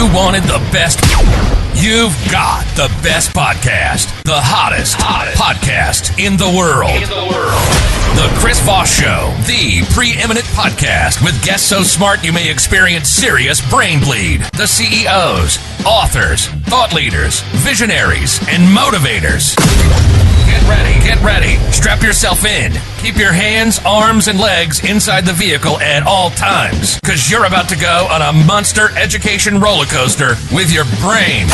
you wanted the best, you've got the best podcast. The hottest podcast in the world. The Chris Voss Show, the preeminent podcast with guests so smart you may experience serious brain bleed. The CEOs, authors, thought leaders, visionaries, and motivators. Get ready. Strap yourself in. Keep your hands, arms, and legs inside the vehicle at all times, because you're about to go on a monster education roller coaster with your brain.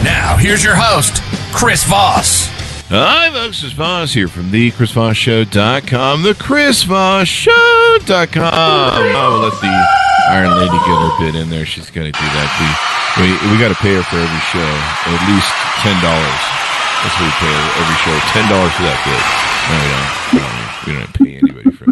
Now, here's your host, Chris Voss. Hi, folks. Chris Voss here from thechrisvossshow.com, thechrisvossshow.com. I'll let the Iron Lady get her bit in there. She's going to do that. We got to pay her for every show, at least $10. That's what we pay every show, $10 for that bit. No, we don't pay anybody for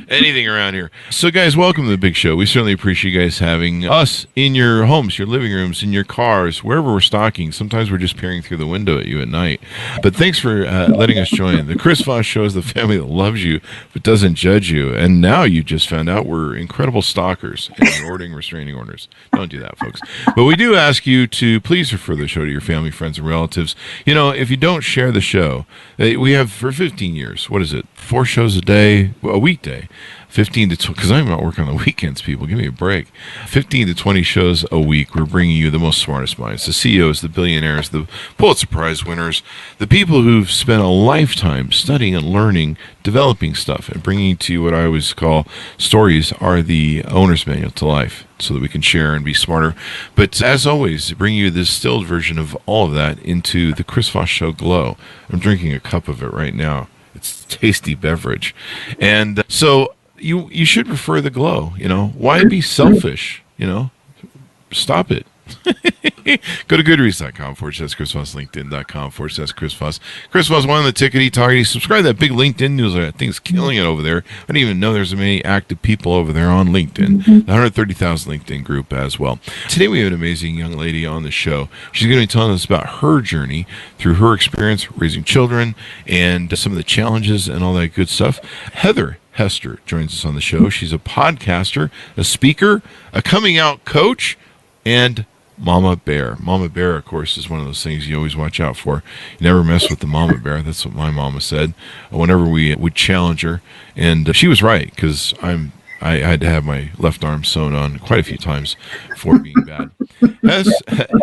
anything around here. So, guys, welcome to the big show. We certainly appreciate you guys having us in your homes, your living rooms, in your cars, wherever we're stalking. Sometimes we're just peering through the window at you at night. But thanks for letting us join. The Chris Voss Show is the family that loves you but doesn't judge you. And now you just found out we're incredible stalkers and ordering restraining orders. Don't do that, folks. But we do ask you to please refer the show to your family, friends, and relatives. You know, if you don't share the show, we have for 15 years, 4 shows a day, a weekday. 15 to 20, because I'm not working on the weekends, people. Give me a break. 15 to 20 shows a week. We're bringing you the most smartest minds, the CEOs, the billionaires, the Pulitzer Prize winners, the people who've spent a lifetime studying and learning, developing stuff, and bringing to you what I always call stories are the owner's manual to life, so that we can share and be smarter. But as always, bring you this distilled version of all of that into the Chris Voss Show Glow. I'm drinking a cup of it right now. It's a tasty beverage. And so you should prefer the Glow, you know. Why be selfish, you know? Stop it. Go to goodreads.com/Chris Voss, LinkedIn.com/Chris Voss. Chris Voss, one on the tickety toggety. Subscribe to that big LinkedIn newsletter. I think it's killing it over there. I didn't even know there's so many active people over there on LinkedIn. The 130,000 LinkedIn group as well. Today we have an amazing young lady on the show. She's going to be telling us about her journey through her experience raising children and some of the challenges and all that good stuff. Hester joins us on the show. She's a podcaster, a speaker, a coming out coach, and Mama Bear. Mama Bear, of course, is one of those things you always watch out for. You never mess with the Mama Bear. That's what my mama said whenever we would challenge her. And she was right, because I had to have my left arm sewn on quite a few times for being bad.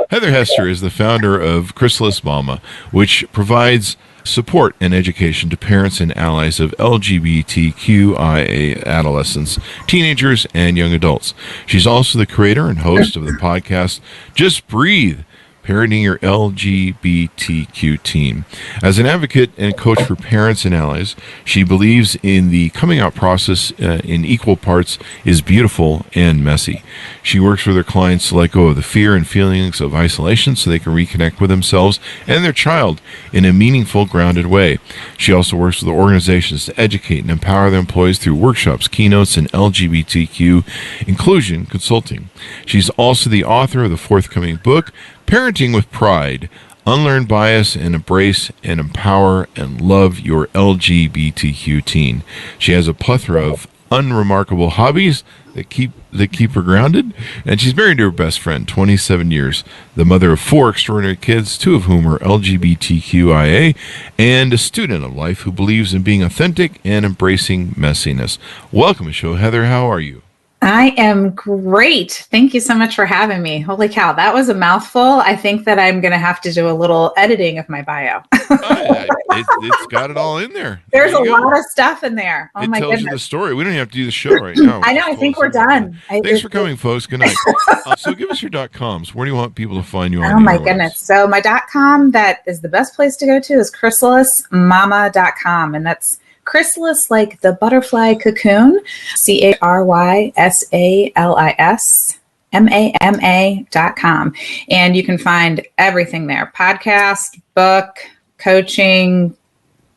Heather Hester is the founder of Chrysalis Mama, which provides support and education to parents and allies of LGBTQIA adolescents, teenagers, and young adults. She's also the creator and host of the podcast Just Breathe, parenting your LGBTQ teen. As an advocate and coach for parents and allies, she believes in the coming out process in equal parts is beautiful and messy. She works with her clients to let go of the fear and feelings of isolation so they can reconnect with themselves and their child in a meaningful, grounded way. She also works with organizations to educate and empower their employees through workshops, keynotes, and LGBTQ inclusion consulting. She's also the author of the forthcoming book, Parenting with Pride, Unlearn Bias and Embrace and Empower and Love Your LGBTQ Teen. She has a plethora of unremarkable hobbies that keep her grounded, and she's married to her best friend, 27 years, the mother of 4 extraordinary kids, 2 of whom are LGBTQIA, and a student of life who believes in being authentic and embracing messiness. Welcome to the show, Heather. How are you? I am great. Thank you so much for having me. Holy cow, that was a mouthful. I think that I'm going to have to do a little editing of my bio. It's got it all in there. There's a lot of stuff in there. Oh, my goodness. It tells you the story. We don't even have to do the show right now. I know. I think we're done. Thanks for coming, folks. Good night. So give us your .coms. Where do you want people to find you on? Oh, my goodness. So my .com, that is the best place to go to, is chrysalismama.com. And that's Chrysalis, like the butterfly cocoon, ChrysalisMama.com. And you can find everything there. Podcast, book, coaching,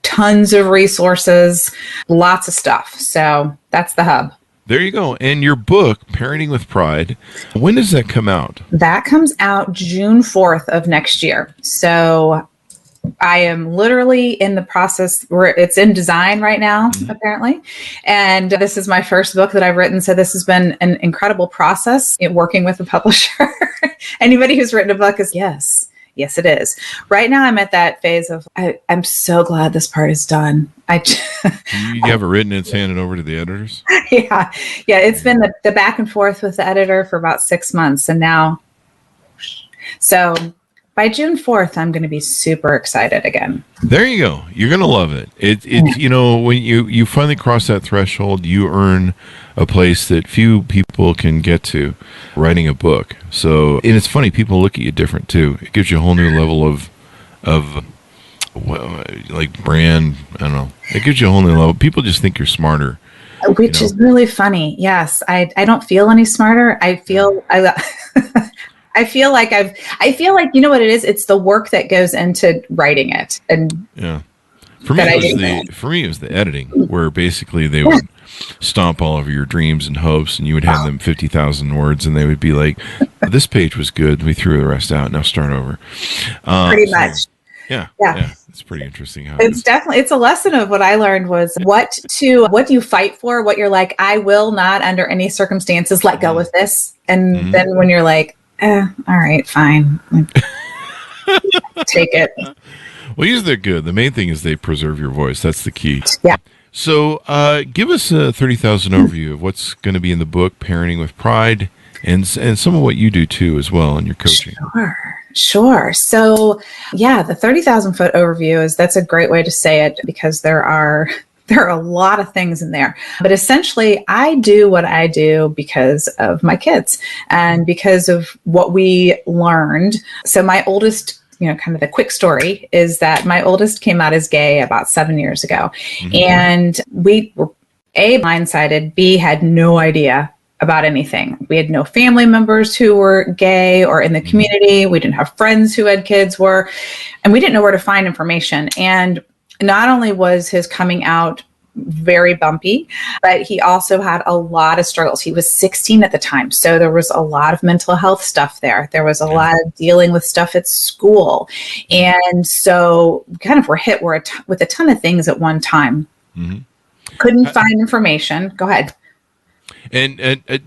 tons of resources, lots of stuff. So that's the hub. There you go. And your book, Parenting with Pride, when does that come out? That comes out June 4th of next year. So I am literally in the process where it's in design right now, apparently. And this is my first book that I've written. So this has been an incredible process in working with a publisher. Anybody who's written a book is yes, it is. Right now I'm at that phase of, I'm so glad this part is done. You have it written, it's handed over to the editors? Yeah. It's been the back and forth with the editor for about 6 months. And now, so by June 4th, I'm going to be super excited again. There you go. You're going to love it. When you finally cross that threshold, you earn a place that few people can get to, writing a book. So, and it's funny, people look at you different too. It gives you a whole new level of like brand. I don't know. It gives you a whole new level. People just think you're smarter. Which is really funny. Yes. I don't feel any smarter. I feel I feel like, you know what it is? It's the work that goes into writing it. And yeah, for me, it was the editing, where basically they would stomp all over your dreams and hopes, and you would hand them 50,000 words, and they would be like, "This page was good. We threw the rest out. Now start over." Pretty much. Yeah. It's pretty interesting. It's a lesson of what I learned was what do you fight for? What you're like, I will not under any circumstances let go of this. And then when you're like, all right, fine. Take it. Well, usually they're good. The main thing is they preserve your voice. That's the key. Yeah. So give us a 30,000 overview of what's going to be in the book, Parenting with Pride, and some of what you do too as well in your coaching. Sure. So the 30,000 foot overview that's a great way to say it, because there are a lot of things in there, but essentially I do what I do because of my kids and because of what we learned. So my oldest, kind of the quick story is that my oldest came out as gay about 7 years ago. And we were A, blindsided, B, had no idea about anything. We had no family members who were gay or in the community. We didn't have friends who had kids and we didn't know where to find information. And not only was his coming out very bumpy, but he also had a lot of struggles. He was 16 at the time. So there was a lot of mental health stuff there. There was a lot of dealing with stuff at school. And so we kind of were hit with a ton of things at one time. Couldn't find information. Go ahead. And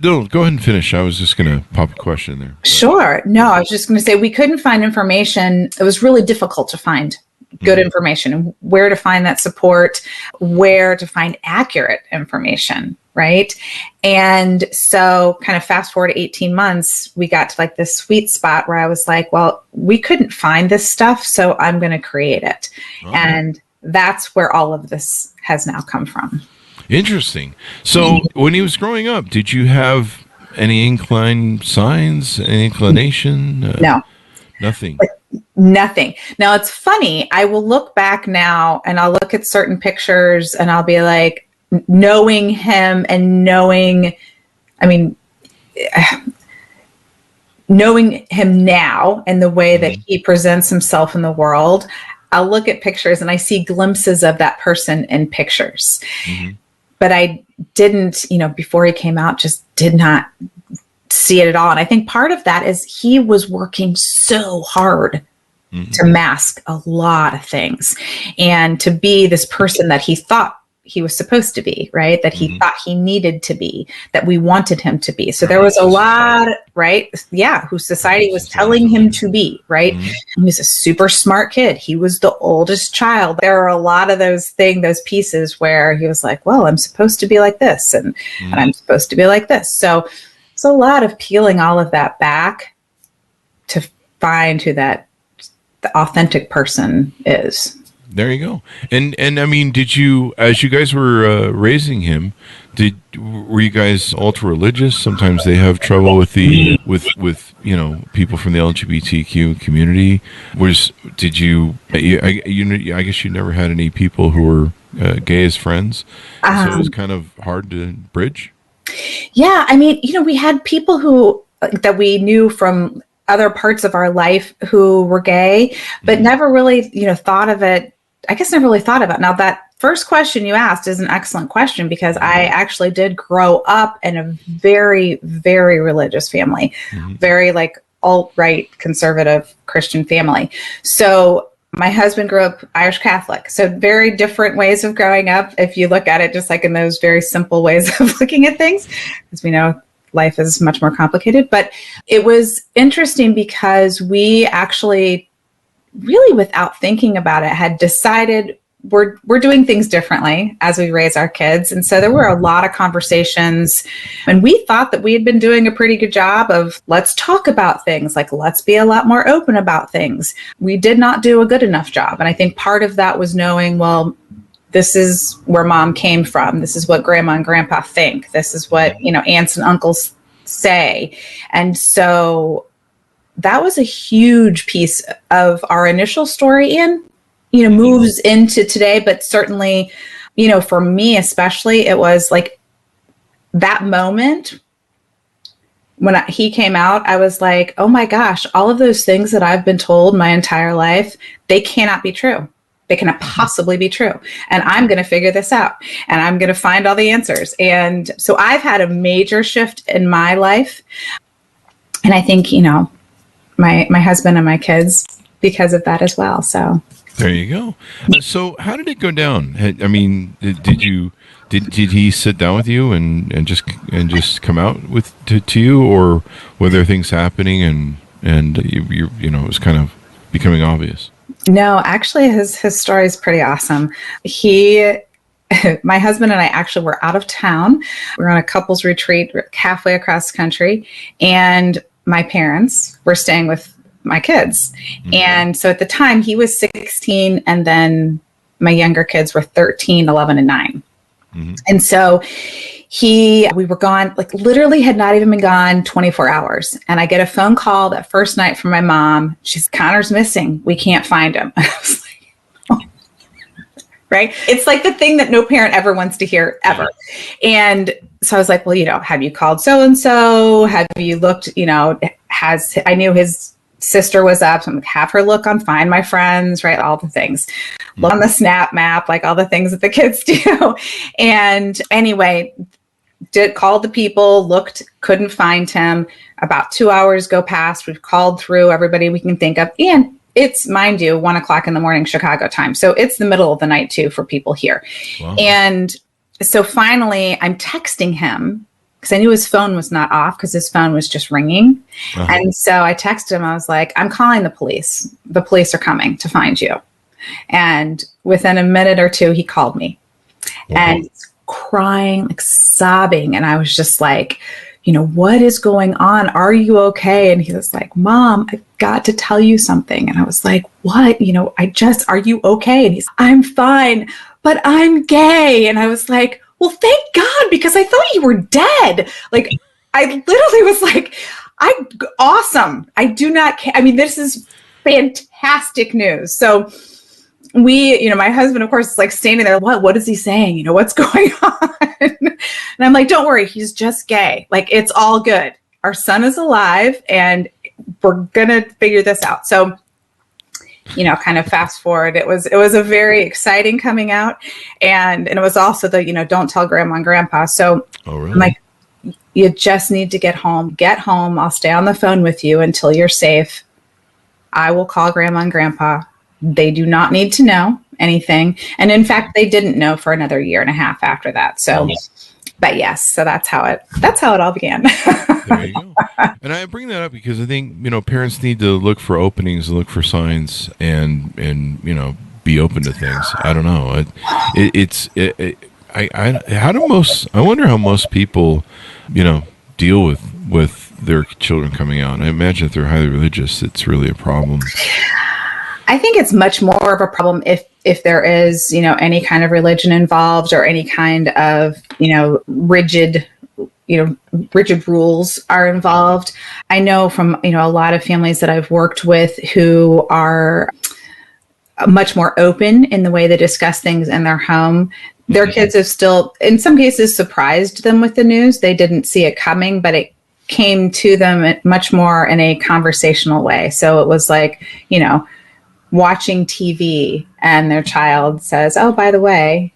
no, go ahead and finish. I was just going to pop a question there. Sure. No, I was just going to say we couldn't find information. It was really difficult to find good information and where to find that support, where to find accurate information, right? And so kind of fast forward 18 months, we got to like this sweet spot where I was like, well, we couldn't find this stuff, so I'm going to create it. And that's where all of this has now come from. Interesting. So when he was growing up, did you have any signs, any inclination? No. Nothing. Nothing. Now it's funny. I will look back now and I'll look at certain pictures and I'll be like, knowing him and knowing him now and the way that he presents himself in the world, I'll look at pictures and I see glimpses of that person in pictures. But I didn't, before he came out, just did not see it at all. And I think part of that is he was working so hard to mask a lot of things and to be this person that he thought he was supposed to be, right? That he thought he needed to be, that we wanted him to be. So there was a lot, right? Yeah, who society was telling him to be, right? He was a super smart kid. He was the oldest child. There are a lot of those pieces where he was like, well, I'm supposed to be like this and I'm supposed to be like this. So it's a lot of peeling all of that back to find who the authentic person is. There you go. And I mean, did you, as you guys were raising him, were you guys ultra religious? Sometimes they have trouble with with people from the LGBTQ community. I guess you never had any people who were gay as friends, so it was kind of hard to bridge. Yeah, I mean, we had people who that we knew from other parts of our life who were gay, but never really, thought of it. I guess never really thought about it. Now, that first question you asked is an excellent question because I actually did grow up in a very, very religious family, very like alt-right conservative Christian family. So My husband grew up Irish Catholic. So very different ways of growing up if you look at it just like in those very simple ways of looking at things, because we know life is much more complicated. But it was interesting because we actually, really without thinking about it, had decided we're doing things differently as we raise our kids. And so there were a lot of conversations, and we thought that we had been doing a pretty good job of let's talk about things, like let's be a lot more open about things. We did not do a good enough job. And I think part of that was knowing, well, this is where mom came from. This is what grandma and grandpa think. This is what, aunts and uncles say. And so that was a huge piece of our initial story, and moves into today. But certainly, for me especially, it was like that moment when he came out, I was like, oh my gosh, all of those things that I've been told my entire life, they cannot be true. They cannot possibly be true. And I'm going to figure this out, and I'm going to find all the answers. And so I've had a major shift in my life. And I think, my husband and my kids, because of that as well. So there you go. So how did it go down? I mean, did he sit down with you and just come out to you, or were there things happening and you it was kind of becoming obvious? No, actually his story is pretty awesome. My husband and I actually were out of town. We were on a couples retreat halfway across the country, and my parents were staying with my kids. Mm-hmm. And so at the time he was 16, and then my younger kids were 13, 11, and 9. Mm-hmm. And so we were gone, like literally had not even been gone 24 hours. And I get a phone call that first night from my mom. Connor's missing. We can't find him. I was like, oh. Right? It's like the thing that no parent ever wants to hear, ever. And so I was like, well, have you called so-and-so? Have you looked, I knew his sister was up, so I'm like, have her look on Find My Friends, right? All the things. Look on the Snap Map, like all the things that the kids do. And anyway, called the people, looked, couldn't find him. About 2 hours go past. We've called through everybody we can think of. And it's, mind you, 1:00 in the morning, Chicago time. So it's the middle of the night too for people here. Wow. And so finally I'm texting him, because I knew his phone was not off, because his phone was just ringing. Uh-huh. And so I texted him. I was like, I'm calling the police. The police are coming to find you. And within a minute or two, he called me. Uh-huh. And crying, like sobbing. And I was just like, what is going on? Are you okay? And he was like, Mom, I've got to tell you something. And I was like, what? Are you okay? And he's, I'm fine, but I'm gay. And I was like, well, thank God, because I thought you were dead. Like, I literally was like, awesome. I do not care. I mean, this is fantastic news. So my husband, of course, is like standing there. What is he saying? What's going on? And I'm like, don't worry. He's just gay. Like, it's all good. Our son is alive, and we're going to figure this out. So, kind of fast forward, it was a very exciting coming out. And it was also the, don't tell grandma and grandpa. So really? I'm like, you just need to get home. I'll stay on the phone with you until you're safe. I will call grandma and grandpa. They do not need to know anything. And in fact, they didn't know for another 1.5 years after that. So, but yes, so that's how it all began. There you go. And I bring that up because I think, parents need to look for openings, look for signs, and be open to things. I don't know. I wonder how most people, deal with their children coming out. I imagine if they're highly religious, it's really a problem. I think it's much more of a problem if there is, any kind of religion involved, or any kind of, rigid rules are involved. I know from, a lot of families that I've worked with who are much more open in the way they discuss things in their home. Their kids have still, in some cases, surprised them with the news. They didn't see it coming, but it came to them much more in a conversational way. So it was like, watching TV and their child says, oh, by the way,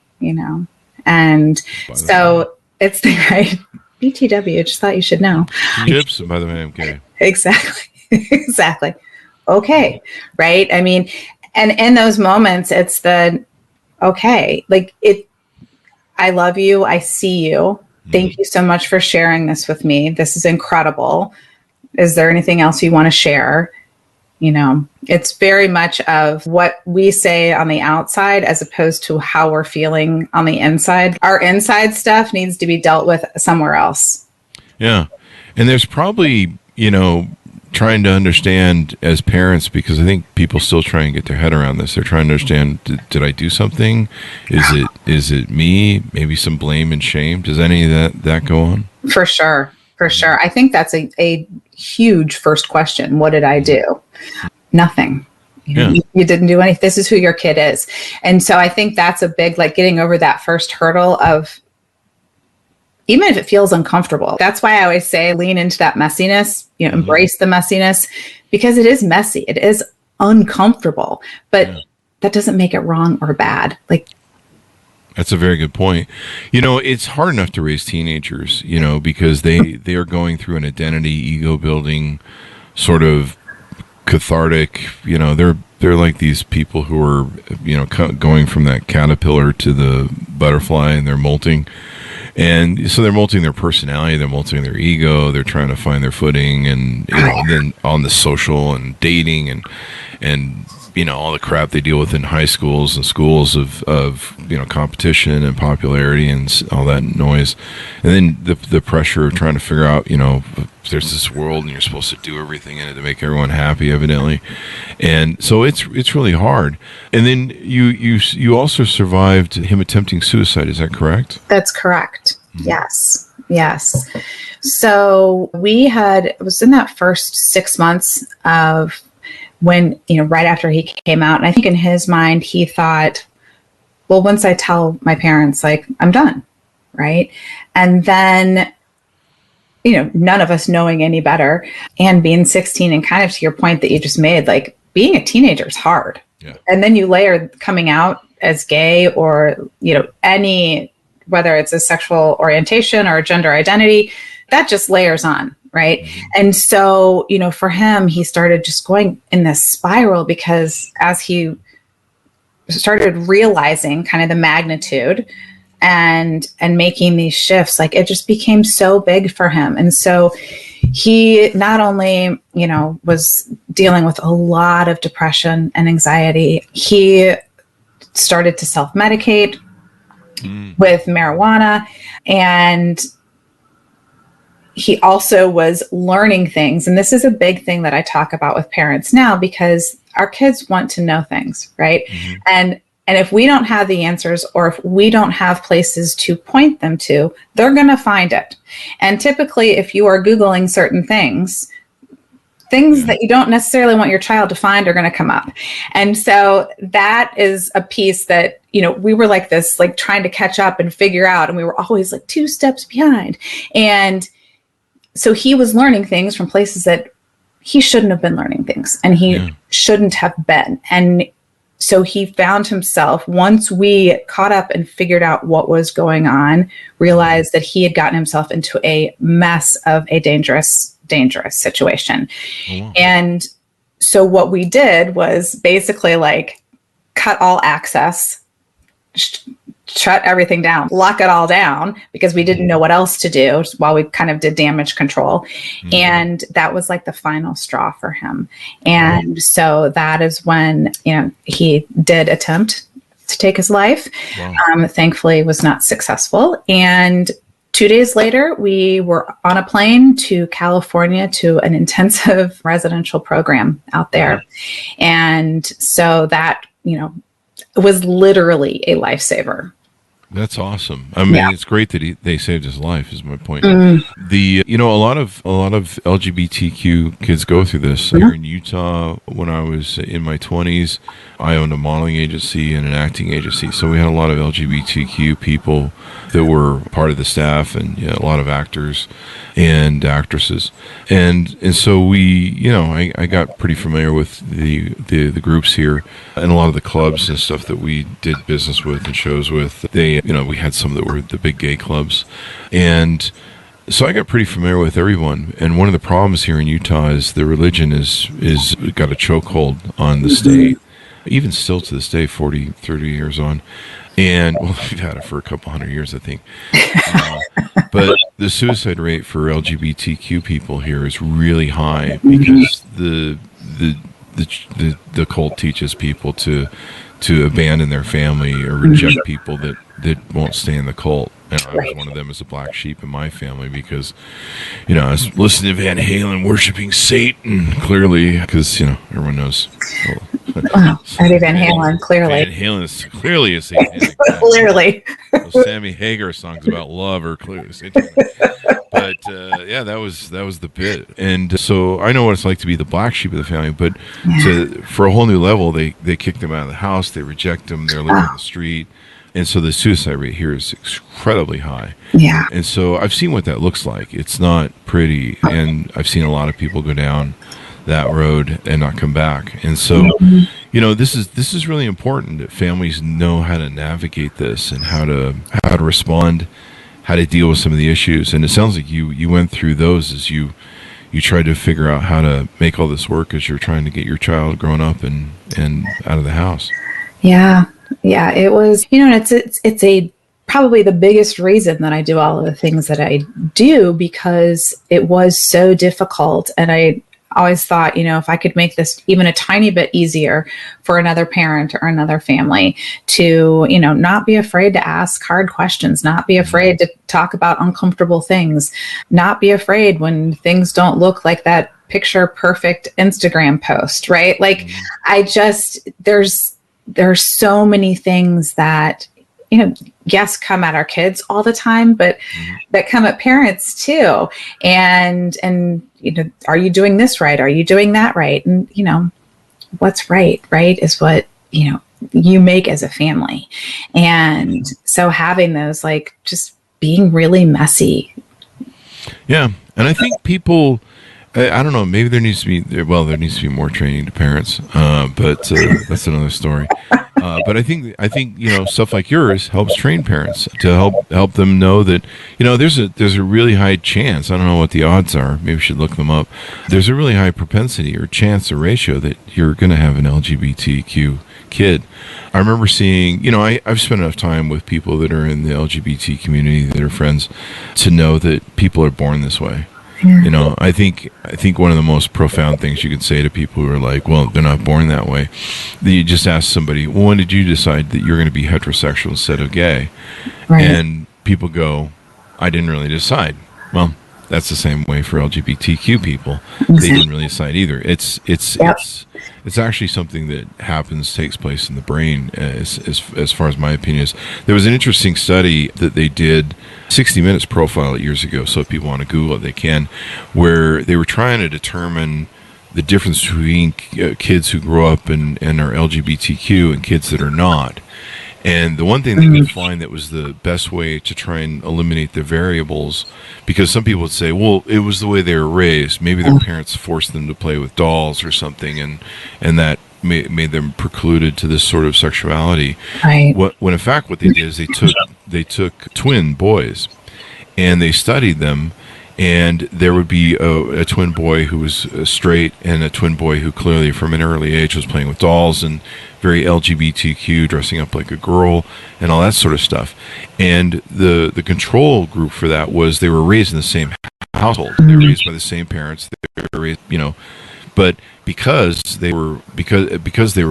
and so it's the right BTW. Just thought you should know. Chips, by the way, I'm gay. Exactly. Okay. Right. I mean, And in those moments, it's okay, like I love you. I see you. Thank you so much for sharing this with me. This is incredible. Is there anything else you want to share? It's very much of what we say on the outside as opposed to how we're feeling on the inside. Our inside stuff needs to be dealt with somewhere else. Yeah. And there's probably, trying to understand as parents, because I think people still try and get their head around this. They're trying to understand, did I do something? Is it me? Maybe some blame and shame. Does any of that go on? For sure. I think that's a huge first question. What did I do? Nothing. You didn't do anything. This is who your kid is. And so I think that's a big, getting over that first hurdle of, even if it feels uncomfortable. That's why I always say lean into that messiness, embrace the messiness, because it is messy. It is uncomfortable, but that doesn't make it wrong or bad. That's a very good point. It's hard enough to raise teenagers, because they are going through an identity, ego building, sort of cathartic, they're like these people who are, going from that caterpillar to the butterfly, and they're molting. And so they're molting their personality, they're molting their ego, they're trying to find their footing, and then on the social and dating and all the crap they deal with in high schools and schools of competition and popularity and all that noise. And then the pressure of trying to figure out, there's this world and you're supposed to do everything in it to make everyone happy, evidently. And so it's really hard. And then you also survived him attempting suicide, is that correct? That's correct. Mm-hmm. Yes. So it was in that first 6 months of when, right after he came out. And I think in his mind, he thought, well, once I tell my parents, I'm done. Right. And then, none of us knowing any better and being 16 and kind of to your point that you just made, being a teenager is hard. Yeah. And then you layer coming out as gay or, whether it's a sexual orientation or a gender identity, that just layers on. Right. Mm-hmm. And so, for him, he started just going in this spiral because as he started realizing kind of the magnitude and making these shifts, it just became so big for him. And so he not only, was dealing with a lot of depression and anxiety, he started to self-medicate with marijuana, and he also was learning things. And this is a big thing that I talk about with parents now, because our kids want to know things, right? Mm-hmm. And if we don't have the answers, or if we don't have places to point them to, they're going to find it. And typically, if you are Googling certain things that you don't necessarily want your child to find are going to come up. And so that is a piece that, we were like this, trying to catch up and figure out, and we were always 2 steps behind. And so he was learning things from places that he shouldn't have been learning things, and he shouldn't have been. And so he found himself, once we caught up and figured out what was going on, realized that he had gotten himself into a mess of a dangerous situation. Oh, wow. And so what we did was basically cut all access, shut everything down, lock it all down, because we didn't know what else to do while we kind of did damage control. Mm-hmm. And that was the final straw for him. And so that is when, he did attempt to take his life. Wow. Thankfully was not successful. And 2 days later, we were on a plane to California to an intensive residential program out there. Mm-hmm. And so that, was literally a lifesaver. That's awesome. I mean, it's great that they saved his life, is my point. The a lot of LGBTQ kids go through this. Here in Utah, when I was in my 20s, I owned a modeling agency and an acting agency. So we had a lot of LGBTQ people that were part of the staff, and a lot of actors and actresses. And so we, I got pretty familiar with the groups here and a lot of the clubs and stuff that we did business with and shows with. They, we had some that were the big gay clubs. And so I got pretty familiar with everyone. And one of the problems here in Utah is the religion is got a chokehold on the state. even still to this day, 40, 30 years on. And, well, we've had it for a couple hundred years, I think. But the suicide rate for LGBTQ people here is really high because the cult teaches people to abandon their family or reject people that won't stay in the cult. And I was one of them as a black sheep in my family because, I was listening to Van Halen worshiping Satan, clearly, because, everyone knows. Eddie Van Halen, clearly. Van Halen is clearly a satanic. Clearly. Those Sammy Hagar songs about love are clearly satanic. But, that was the bit. And so I know what it's like to be the black sheep of the family, but for a whole new level, they kick them out of the house, they reject them, they're living on the street. And so the suicide rate here is incredibly high. Yeah. And so I've seen what that looks like. It's not pretty. And I've seen a lot of people go down that road and not come back. And so, this is really important that families know how to navigate this and how to respond, how to deal with some of the issues. And it sounds like you went through those as you tried to figure out how to make all this work as you're trying to get your child grown up and out of the house. Yeah. Yeah, it was, and it's a probably the biggest reason that I do all of the things that I do, because it was so difficult. And I always thought, if I could make this even a tiny bit easier for another parent or another family to, not be afraid to ask hard questions, not be afraid to talk about uncomfortable things, not be afraid when things don't look like that picture perfect Instagram post, right? Like there's so many things that, yes, come at our kids all the time, but that come at parents too. And, are you doing this right? Are you doing that right? And, what's right is what, you make as a family. And so having those, like, just being really messy. Yeah. And I think people, I don't know, maybe there needs to be more training to parents, but that's another story. But I think stuff like yours helps train parents to help them know that there's a really high chance. I don't know what the odds are. Maybe we should look them up. There's a really high propensity or chance or ratio that you're going to have an LGBTQ kid. I remember seeing, I've spent enough time with people that are in the LGBT community that are friends to know that people are born this way. Yeah. I think one of the most profound things you could say to people who are like, well, they're not born that way. You just ask somebody, well, when did you decide that you're going to be heterosexual instead of gay? Right. And people go, I didn't really decide. Well, that's the same way for LGBTQ people. Exactly. They didn't really decide either. It's actually something that takes place in the brain, as far as my opinion is. There was an interesting study that they did, 60 Minutes profile it years ago, so if people want to Google it, they can, where they were trying to determine the difference between kids who grow up and are LGBTQ and kids that are not. And the one thing they could find that was the best way to try and eliminate the variables, because some people would say, well, it was the way they were raised. Maybe their parents forced them to play with dolls or something, and that made them precluded to this sort of sexuality. Right. When in fact what they did is they took twin boys and they studied them, and there would be a twin boy who was straight and a twin boy who clearly from an early age was playing with dolls and very LGBTQ, dressing up like a girl and all that sort of stuff. And the control group for that was they were raised in the same household. They were raised by the same parents. They were raised, but because they were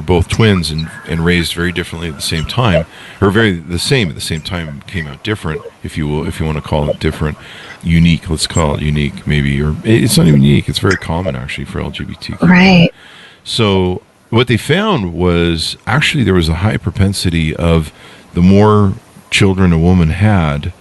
both twins and raised very differently at the same time, or the same at the same time, came out different, if you want to call it different, unique. Let's call it unique, maybe, or it's not even unique. It's very common actually for LGBTQ. Right. So what they found was actually there was a high propensity of the more children a woman had,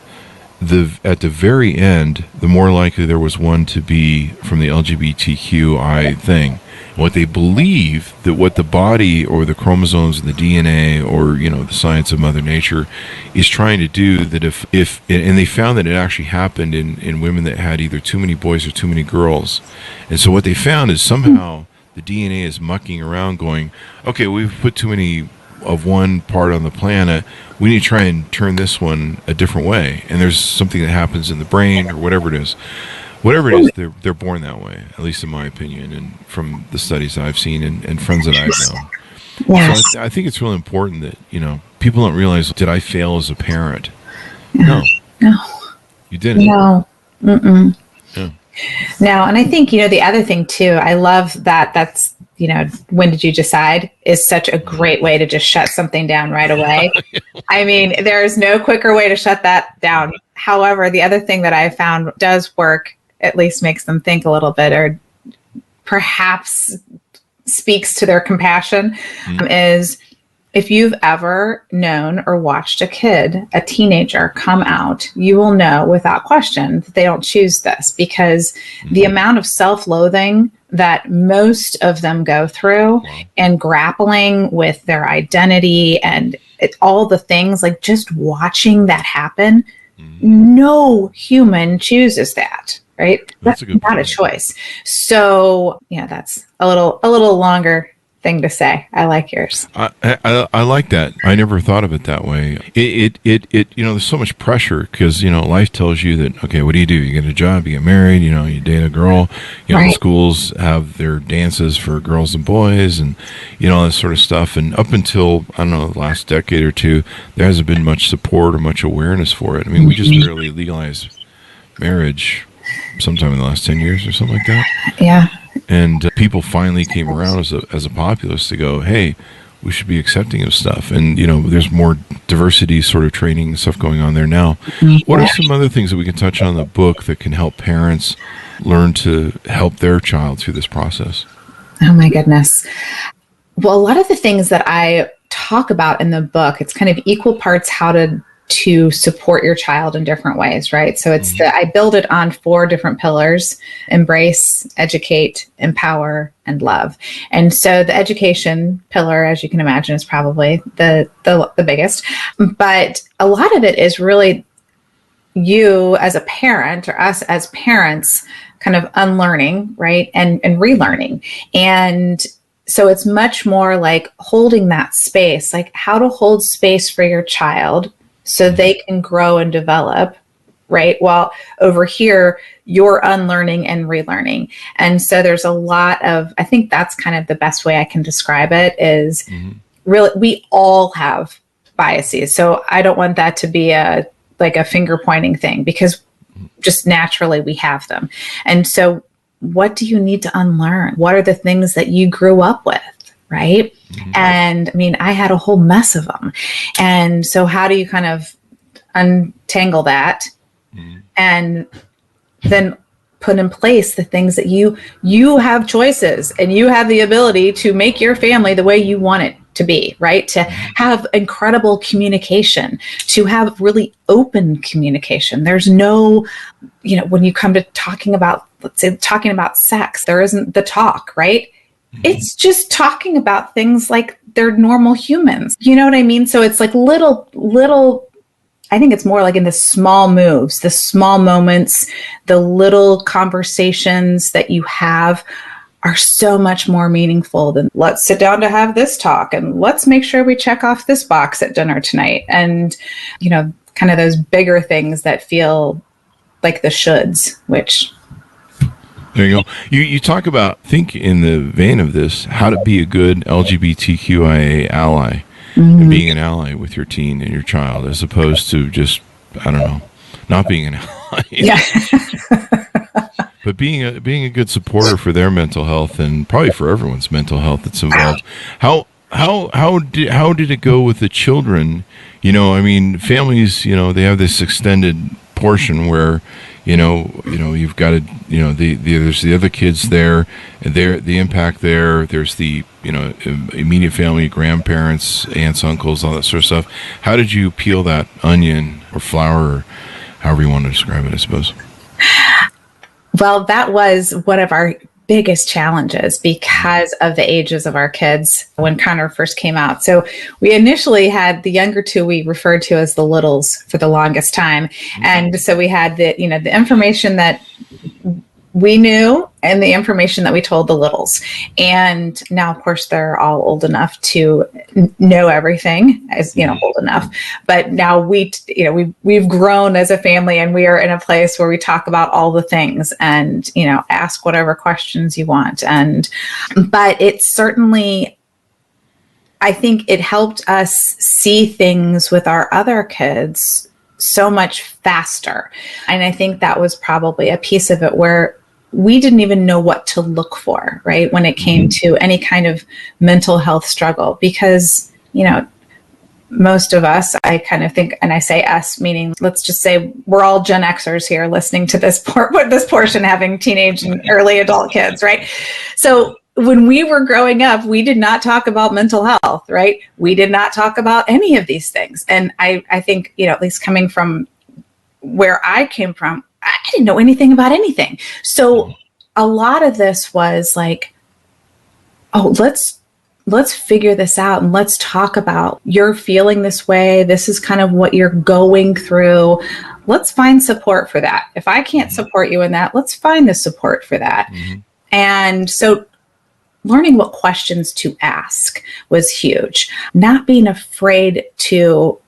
at the very end, the more likely there was one to be from the LGBTQI thing. What they believe that what the body or the chromosomes and the DNA or the science of Mother Nature is trying to do, that if and they found that it actually happened in women that had either too many boys or too many girls. And so what they found is somehow the DNA is mucking around going, okay, we've put too many of one part on the planet, we need to try and turn this one a different way. And there's something that happens in the brain or whatever it is. Whatever it is, they're born that way, at least in my opinion, and from the studies that I've seen and friends that I've known. Yes. So I think it's really important that, people don't realize, did I fail as a parent? Yeah. No. You didn't. No. Mm-mm. Yeah. No. And I think, the other thing too, I love that that's, when did you decide is such a great way to just shut something down right away. I mean, there is no quicker way to shut that down. However, the other thing that I found does work, at least makes them think a little bit, or perhaps speaks to their compassion, is if you've ever known or watched a teenager come out, you will know without question that they don't choose this, because the amount of self-loathing that most of them go through and grappling with their identity and all the things, like just watching that happen, no human chooses that. Right? That's not a choice. So yeah, that's a little longer thing to say. I like yours. I like that. I never thought of it that way. It there's so much pressure because, life tells you that, okay, what do? You get a job, you get married, you date a girl, Right. schools have their dances for girls and boys and, all that sort of stuff. And up until, I don't know, the last decade or two, there hasn't been much support or much awareness for it. I mean, we just barely legalized marriage sometime in the last 10 years or something like that. Yeah. And people finally came around as a populace to go, hey, we should be accepting of stuff. And, there's more diversity sort of training and stuff going on there now. What are some other things that we can touch on in the book that can help parents learn to help their child through this process? Oh my goodness. Well, a lot of the things that I talk about in the book, it's kind of equal parts how to support your child in different ways, right? So it's I build it on 4 different pillars: embrace, educate, empower, and love. And so the education pillar, as you can imagine, is probably the biggest, but a lot of it is really you as a parent, or us as parents, kind of unlearning, right? And relearning. And so it's much more like holding that space, like how to hold space for your child so they can grow and develop, right? While over here, you're unlearning and relearning. And so there's a lot of, I think that's kind of the best way I can describe it is really, we all have biases. So I don't want that to be a finger pointing thing, because just naturally we have them. And so what do you need to unlearn? What are the things that you grew up with? Right. And I mean, I had a whole mess of them. And so how do you kind of untangle that and then put in place the things that you have choices, and you have the ability to make your family the way you want it to be, right? To have incredible communication, to have really open communication. There's no, when you come to talking about, let's say, talking about sex, there isn't the talk, right? It's just talking about things like they're normal humans. You know what I mean? So it's like little, I think it's more like in the small moves, the small moments, the little conversations that you have are so much more meaningful than let's sit down to have this talk and let's make sure we check off this box at dinner tonight. And, kind of those bigger things that feel like the shoulds, which... There you go. You talk about, think in the vein of this, how to be a good LGBTQIA ally and being an ally with your teen and your child, as opposed to just, I don't know, not being an ally. Yeah. But being a good supporter for their mental health, and probably for everyone's mental health that's involved. How did it go with the children? I mean, families, they have this extended portion where you've got to, there's the other kids there, and the impact there. There's the, immediate family, grandparents, aunts, uncles, all that sort of stuff. How did you peel that onion or flour, or however you want to describe it, I suppose? Well, that was one of our biggest challenges because of the ages of our kids when Connor first came out. So we initially had the younger 2 we referred to as the littles for the longest time. And so we had the information that we knew and the information that we told the littles. And now, of course, they're all old enough to know everything, as old enough. But now we've grown as a family, and we are in a place where we talk about all the things and, ask whatever questions you want. But it's certainly I think it helped us see things with our other kids so much faster. And I think that was probably a piece of it where we didn't even know what to look for, right? When it came to any kind of mental health struggle, because, most of us, I kind of think, and I say us, meaning let's just say we're all Gen Xers here listening to this portion, having teenage and early adult kids, right? So when we were growing up, we did not talk about mental health, right? We did not talk about any of these things. And I think, at least coming from where I came from, I didn't know anything about anything. So a lot of this was like, oh, let's figure this out and let's talk about, you're feeling this way. This is kind of what you're going through. Let's find support for that. If I can't support you in that, let's find the support for that. Mm-hmm. And so learning what questions to ask was huge. Not being afraid to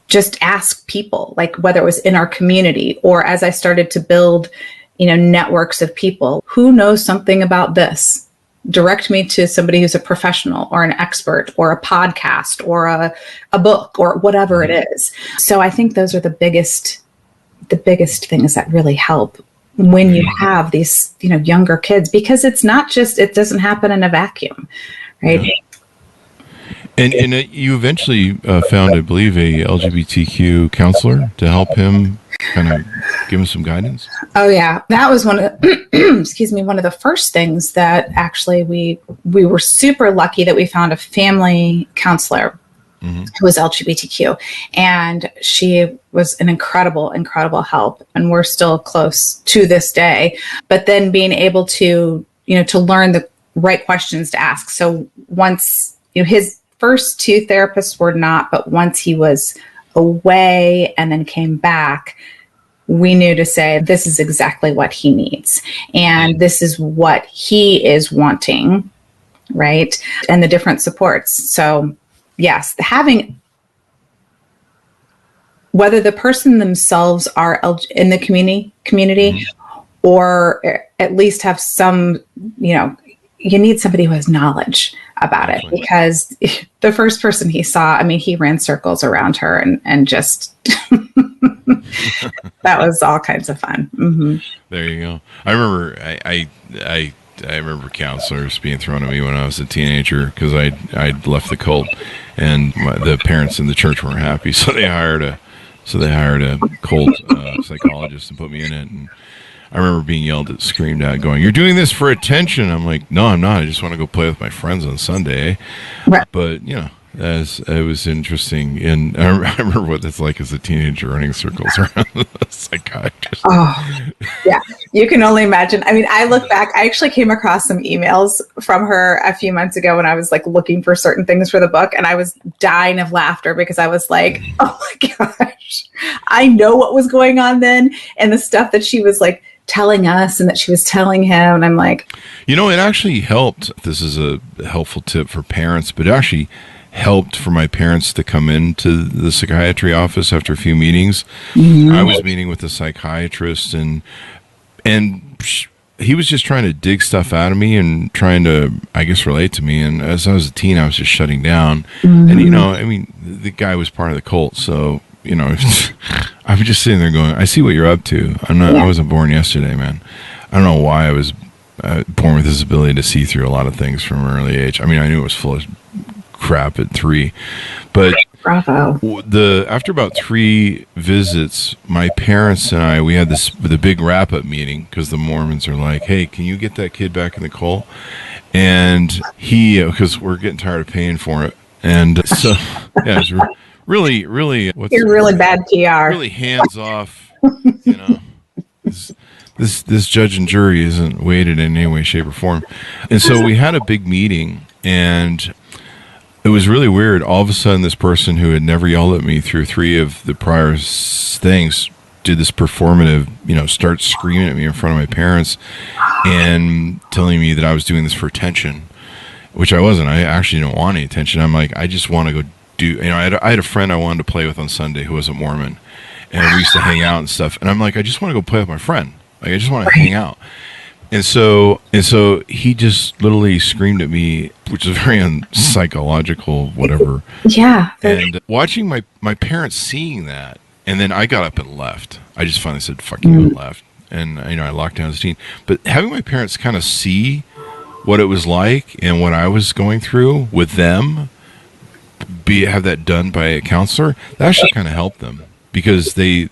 just ask people, like whether it was in our community or as I started to build, networks of people who knows something about this. Direct me to somebody who's a professional or an expert or a podcast or a book or whatever it is. So I think those are the biggest things that really help when you have these, younger kids, because it's not just, it doesn't happen in a vacuum, right? Yeah. And you eventually found, I believe, a LGBTQ counselor to help him kind of give him some guidance. Oh yeah, that was one of one of the first things that actually we were super lucky that we found a family counselor who was LGBTQ, and she was an incredible help, and we're still close to this day. But then being able to to learn the right questions to ask. So once his first two therapists were not, but once he was away and then came back, we knew to say, this is exactly what he needs. And this is what he is wanting, right? And the different supports. So yes, having, whether the person themselves are in the community or at least have some, you need somebody who has knowledge about it, because the first person he saw, he ran circles around her and just, that was all kinds of fun. Mm-hmm. There you go. I remember, I remember counselors being thrown at me when I was a teenager because I'd left the cult, and the parents in the church weren't happy, so they hired a cult psychologist and put me in it. And I remember being yelled at, screamed at, going, "You're doing this for attention." I'm like, "No, I'm not. I just want to go play with my friends on Sunday." Right. But as it was interesting, and I remember what it's like as a teenager running circles around a psychiatrist. Oh, yeah. You can only imagine. I look back, I actually came across some emails from her a few months ago when I was looking for certain things for the book, and I was dying of laughter because I was like, oh my gosh, I know what was going on then, and the stuff that she was telling us and that she was telling him. And I'm like, it actually helped. This is a helpful tip for parents, but it actually helped for my parents to come into the psychiatry office after a few meetings. Mm-hmm. I was meeting with a psychiatrist, and he was just trying to dig stuff out of me and trying to, I guess, relate to me. And as I was a teen, I was just shutting down. Mm-hmm. And, the guy was part of the cult. So, I was just sitting there going, I see what you're up to. I wasn't born yesterday, man. I don't know why I was born with this ability to see through a lot of things from an early age. I knew it was full of crap at 3, but bravo. After about 3 visits, my parents and we had the big wrap-up meeting, because the Mormons are like, "Hey, can you get that kid back in the cult?" And because we're getting tired of paying for it, and so it's really you're really bad PR, really hands off. This judge and jury isn't weighted in any way, shape, or form. And so we had a big meeting, and it was really weird. All of a sudden, this person who had never yelled at me through 3 of the prior things did this performative, start screaming at me in front of my parents and telling me that I was doing this for attention, which I wasn't. I actually didn't want any attention. I'm like, I just want to go do, I had a friend I wanted to play with on Sunday who wasn't Mormon, and we used to hang out and stuff. And I'm like, I just want to go play with my friend. I just want to hang out. And so he just literally screamed at me, which is very psychological, whatever. Yeah. And watching my parents seeing that, and then I got up and left. I just finally said, fuck you, and left. And, I locked down the teen. But having my parents kind of see what it was like and what I was going through with them, have that done by a counselor, that actually kind of helped them. Because they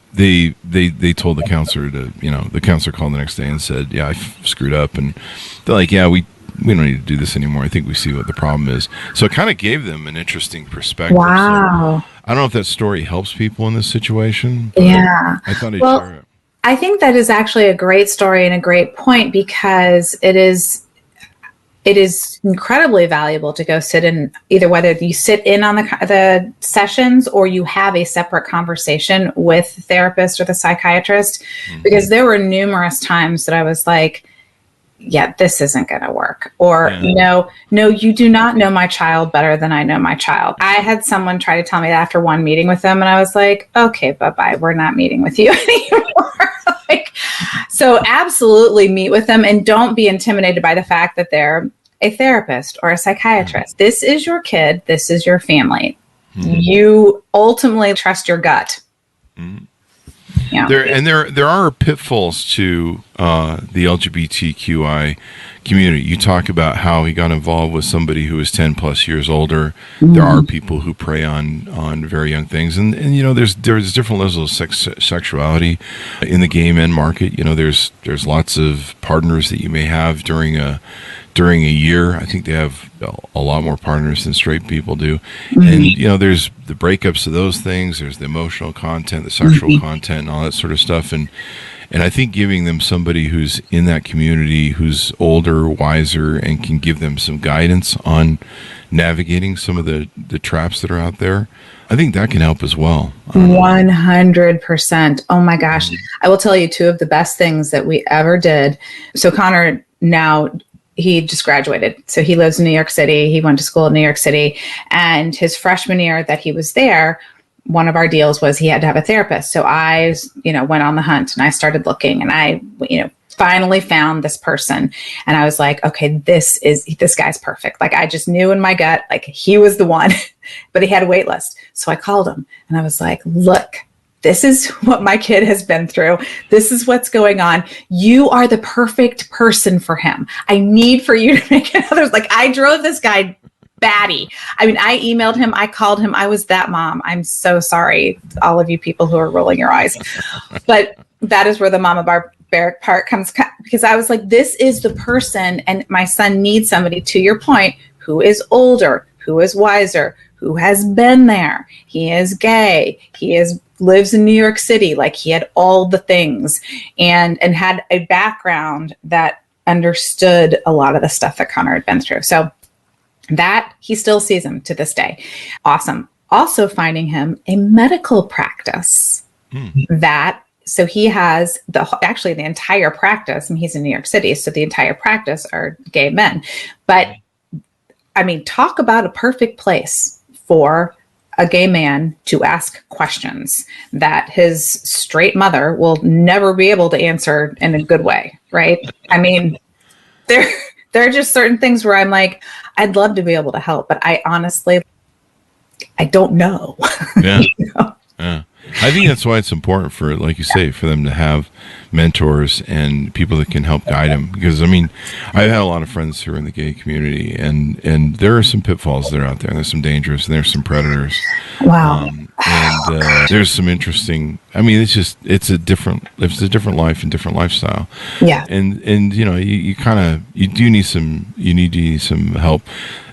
told the counselor to, the counselor called the next day and said, yeah, I screwed up. And they're like, yeah, we don't need to do this anymore. I think we see what the problem is. So it kind of gave them an interesting perspective. Wow. So I don't know if that story helps people in this situation. Yeah. I thought I'd share it. I think that is actually a great story and a great point, because it is incredibly valuable to go sit in, either whether you sit in on the sessions or you have a separate conversation with the therapist or the psychiatrist, because there were numerous times that I was like, yeah, this isn't going to work. Or, no, you do not know my child better than I know my child. I had someone try to tell me that after one meeting with them, and I was like, okay, bye-bye. We're not meeting with you anymore. So absolutely meet with them, and don't be intimidated by the fact that they're a therapist or a psychiatrist. This is your kid. This is your family. You ultimately trust your gut. Yeah. There are pitfalls to the LGBTQI community. You talk about how he got involved with somebody who is 10 plus years older. There are people who prey on very young things, and there's different levels of sexuality in the gay men market. There's lots of partners that you may have during a year. I think they have a lot more partners than straight people do. And, there's the breakups of those things. There's the emotional content, the sexual content, and all that sort of stuff. And I think giving them somebody who's in that community, who's older, wiser, and can give them some guidance on navigating some of the traps that are out there, I think that can help as well. 100%. Oh my gosh. I will tell you two of the best things that we ever did. So Connor now, he just graduated. So he lives in New York City. He went to school in New York City. And his freshman year that he was there, one of our deals was he had to have a therapist. So I, went on the hunt, and I started looking, and I, finally found this person. And I was like, okay, this guy's perfect. Like, I just knew in my gut, like, he was the one, but he had a wait list. So I called him, and I was like, look, this is what my kid has been through. This is what's going on. You are the perfect person for him. I need for you to make it others. Like, I drove this guy batty. I mean, I emailed him. I called him. I was that mom. I'm so sorry, all of you people who are rolling your eyes. But that is where the mama barbaric part comes, because I was like, this is the person, and my son needs somebody, to your point, who is older, who is wiser, who has been there. He is gay. Lives in New York City. Like, he had all the things and had a background that understood a lot of the stuff that Connor had been through. So that, he still sees him to this day. Awesome. Also finding him a medical practice so he has the entire practice, and he's in New York City. So the entire practice are gay men. But I mean, talk about a perfect place for a gay man to ask questions that his straight mother will never be able to answer in a good way, right? I mean, there are just certain things where I'm like, I'd love to be able to help, but I honestly, I don't know. Yeah. Yeah. I think that's why it's important for, like you say, for them to have mentors and people that can help guide them. Because, I mean, I've had a lot of friends who are in the gay community, and there are some pitfalls that are out there. And there's some dangerous, and there's some predators. Wow. There's some interesting, I mean, it's a different life and different lifestyle. Yeah. And you need some help.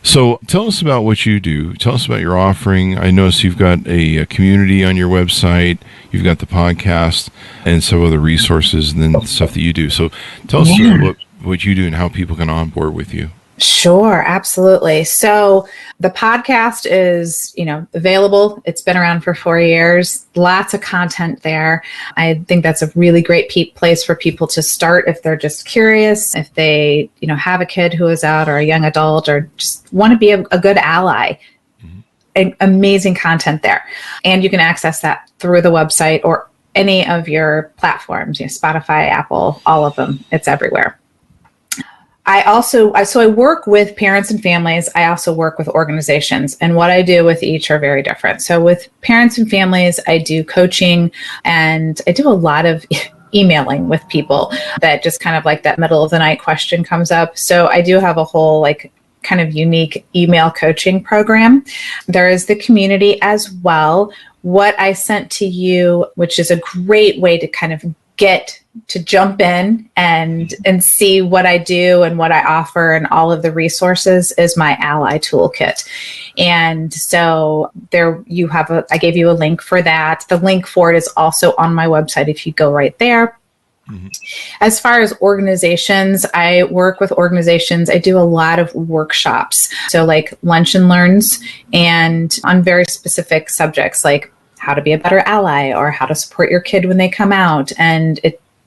So tell us about what you do. Tell us about your offering. I notice you've got a community on your website. You've got the podcast and some other resources, and then the stuff that you do. So tell us what you do and how people can onboard with you. Sure, absolutely. So the podcast is, available. It's been around for 4 years. Lots of content there. I think that's a really great place for people to start if they're just curious, if they, have a kid who is out, or a young adult, or just want to be a good ally. Amazing content there. And you can access that through the website or any of your platforms, Spotify, Apple, all of them. It's everywhere. I work with parents and families. I also work with organizations, and what I do with each are very different. So with parents and families, I do coaching, and I do a lot of emailing with people that just kind of like that middle of the night question comes up. So I do have a whole like kind of unique email coaching program. There is the community as well. What I sent to you, which is a great way to kind of get to jump in and see what I do and what I offer and all of the resources, is my ally toolkit. And so there you have I gave you a link for that. The link for it is also on my website if you go right there. Mm-hmm. As far as organizations, I work with organizations. I do a lot of workshops. So like lunch and learns, and on very specific subjects like how to be a better ally or how to support your kid when they come out. And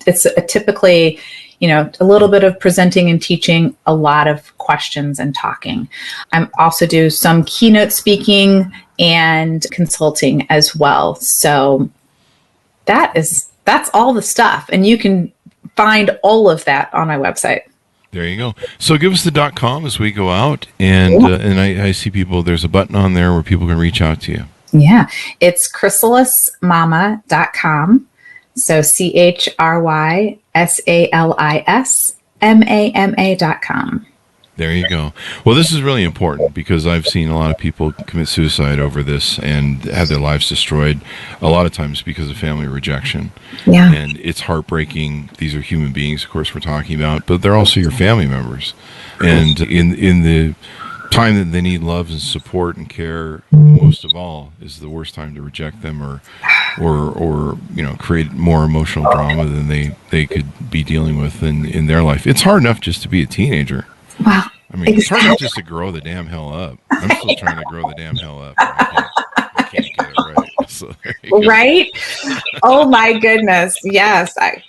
it's typically, a little bit of presenting and teaching, a lot of questions and talking. I also do some keynote speaking and consulting as well. So that's all the stuff. And you can find all of that on my website. There you go. So give us the .com as we go out. And I see people, there's a button on there where people can reach out to you. Yeah, it's chrysalismama.com. So CHRYSALISMAMA.com. There you go. Well, this is really important because I've seen a lot of people commit suicide over this and have their lives destroyed a lot of times because of family rejection. Yeah. And it's heartbreaking. These are human beings, of course, we're talking about, but they're also your family members. And in the time that they need love and support and care most of all is the worst time to reject them or create more emotional drama than they could be dealing with in their life. It's hard enough just to be a teenager. Wow. I mean, it's hard enough just to grow the damn hell up. I'm still trying to grow the damn hell up. I can't get it right. So right? Oh my goodness. Yes. I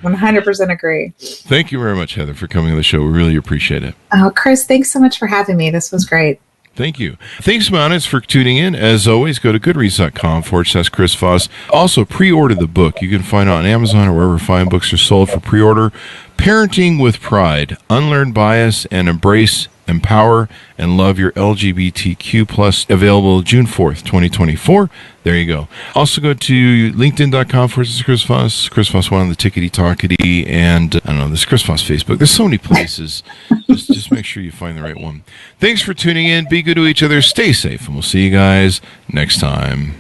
100% agree. Thank you very much, Heather, for coming on the show. We really appreciate it. Oh, Chris, thanks so much for having me. This was great. Thank you. Thanks, Mounties, for tuning in. As always, go to goodreads.com/Chris Voss. Also, pre-order the book. You can find it on Amazon or wherever fine books are sold for pre-order. Parenting with Pride, Unlearn Bias and Embrace, Empower, and Love Your LGBTQ+, available June 4th, 2024. There you go. Also go to linkedin.com/Chris Voss, Chris Voss 1 on the tickety-talkety, and I don't know, this Chris Voss Facebook. There's so many places. just make sure you find the right one. Thanks for tuning in. Be good to each other. Stay safe, and we'll see you guys next time.